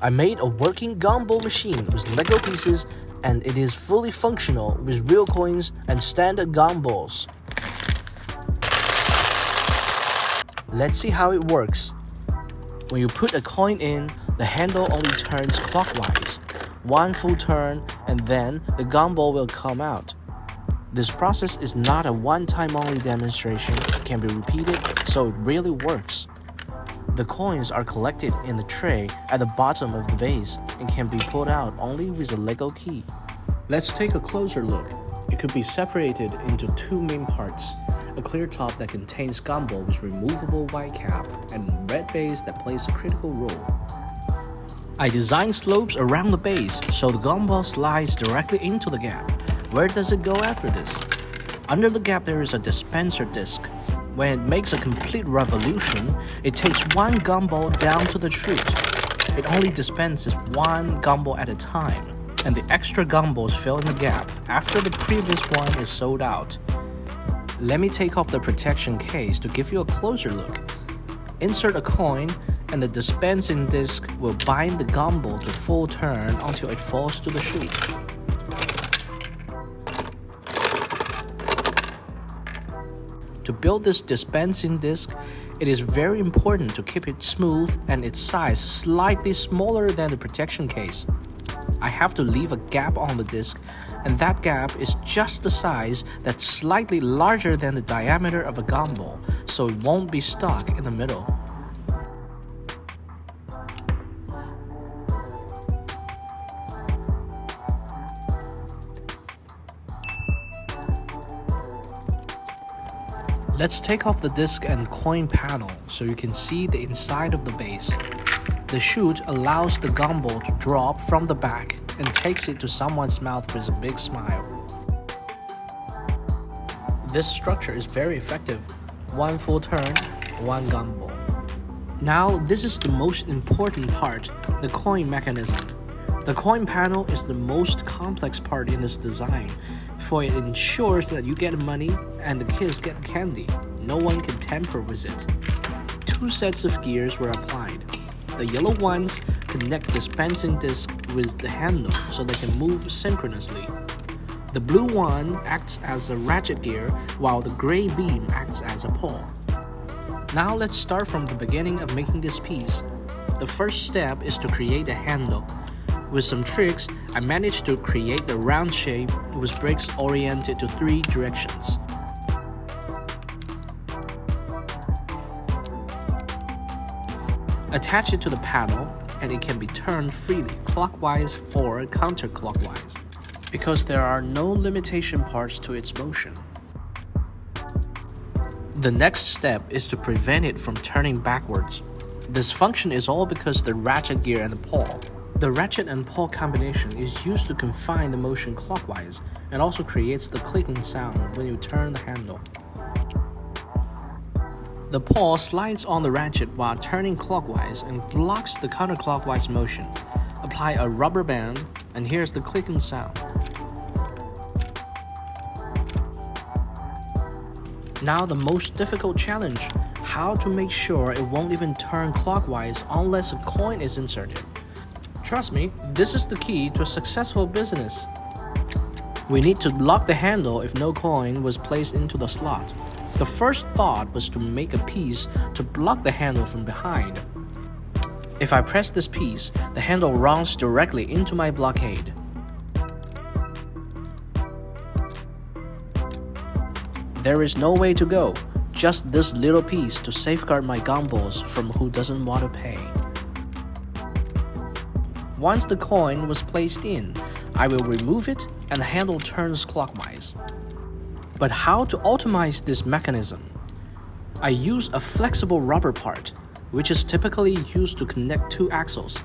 I made a working Gumball machine with Lego pieces, and it is fully functional with real coins and standard Gumballs. Let's see how it works. When you put a coin in, the handle only turns clockwise. One full turn, and then the Gumball will come out. This process is not a one-time only demonstration. It can be repeated, so it really works. The coins are collected in the tray at the bottom of the vase and can be pulled out only with a Lego key. Let's take a closer look. It could be separated into two main parts. A clear top that contains Gumball with removable white cap and red base that plays a critical role. I designed slopes around the base so the Gumball slides directly into the gap. Where does it go after this? Under the gap there is a dispenser disc. When it makes a complete revolution, it takes one Gumball down to the chute. It only dispenses one Gumball at a time, and the extra Gumballs fill in the gap after the previous one is sold out. Let me take off the protection case to give you a closer look. Insert a coin, and the dispensing disc will bind the Gumball to full turn until it falls to the chute. To build this dispensing disc, it is very important to keep it smooth and its size slightly smaller than the protection case. I have to leave a gap on the disc, and that gap is just the size that's slightly larger than the diameter of a Gumball, so it won't be stuck in the middle. Let's take off the disc and coin panel so you can see the inside of the base. The chute allows the Gumball to drop from the back and takes it to someone's mouth with a big smile. This structure is very effective. One full turn, one Gumball. Now this is the most important part, the coin mechanism. The coin panel is the most complex part in this design, for it ensures that you get money and the kids get candy. No one can tamper with it. Two sets of gears were applied. The yellow ones connect dispensing disc with the handle so they can move synchronously. The blue one acts as a ratchet gear, while the gray beam acts as a pawl. Now let's start from the beginning of making this piece. The first step is to create a handle. With some tricks, I managed to create a round shape with bricks oriented to 3 directions. Attach it to the panel, and it can be turned freely, clockwise or counterclockwise, because there are no limitation parts to its motion. The next step is to prevent it from turning backwards. This function is all because the ratchet gear and the pawl. The ratchet and pawl combination is used to confine the motion clockwise and also creates the clicking sound when you turn the handle. The pawl slides on the ratchet while turning clockwise and blocks the counterclockwise motion. Apply a rubber band, and here's the clicking sound. Now the most difficult challenge, how to make sure it won't even turn clockwise unless a coin is inserted. Trust me, this is the key to a successful business. We need to lock the handle if no coin was placed into the slot. The first thought was to make a piece to block the handle from behind. If I press this piece, the handle runs directly into my blockade. There is no way to go, just this little piece to safeguard my Gumballs from who doesn't want to pay. Once the coin was placed in, I will remove it and the handle turns clockwise. But how to optimize this mechanism? I use a flexible rubber part, which is typically used to connect 2 axles.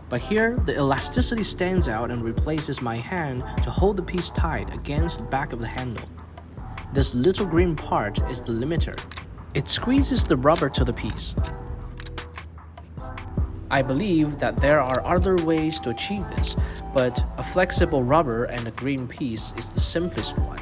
But here, the elasticity stands out and replaces my hand to hold the piece tight against the back of the handle. This little green part is the limiter. It squeezes the rubber to the piece. I believe that there are other ways to achieve this, but a flexible rubber and a green piece is the simplest one.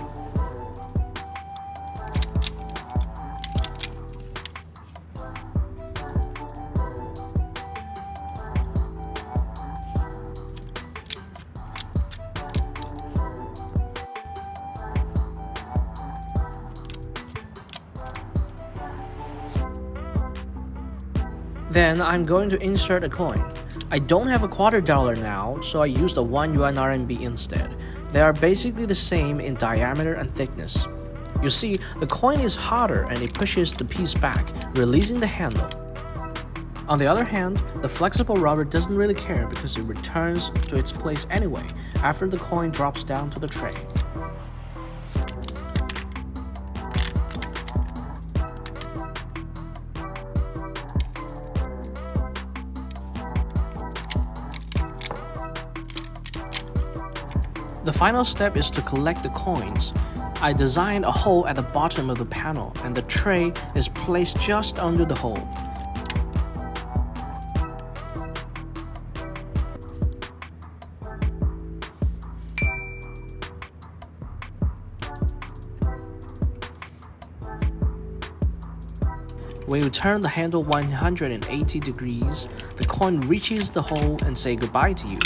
Then I'm going to insert a coin. I don't have a $1/4 now, so I used a 1 yuan RMB instead. They are basically the same in diameter and thickness. You see, the coin is hotter and it pushes the piece back, releasing the handle. On the other hand, the flexible rubber doesn't really care because it returns to its place anyway after the coin drops down to the tray. The final step is to collect the coins. I designed a hole at the bottom of the panel and the tray is placed just under the hole. When you turn the handle 180 degrees, the coin reaches the hole and says goodbye to you.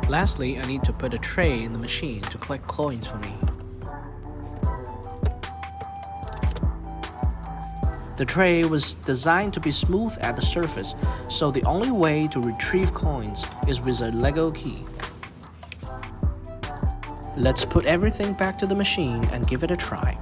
Lastly, I need to put a tray in the machine to collect coins for me. The tray was designed to be smooth at the surface, so the only way to retrieve coins is with a Lego key. Let's put everything back to the machine and give it a try.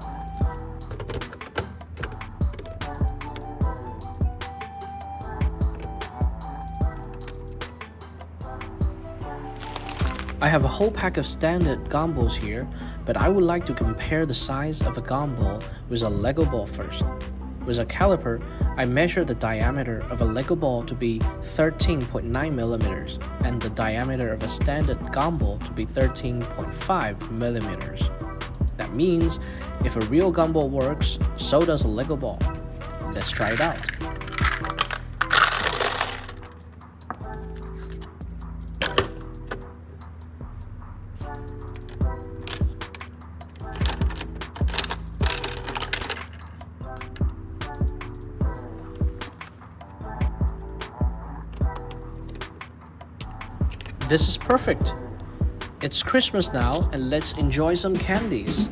I have a whole pack of standard Gumballs here, but I would like to compare the size of a Gumball with a Lego ball first. With a caliper, I measure the diameter of a Lego ball to be 13.9 millimeters and the diameter of a standard Gumball to be 13.5 millimeters. That means if a real Gumball works, so does a Lego ball. Let's try it out. This is perfect. It's Christmas now, and let's enjoy some candies.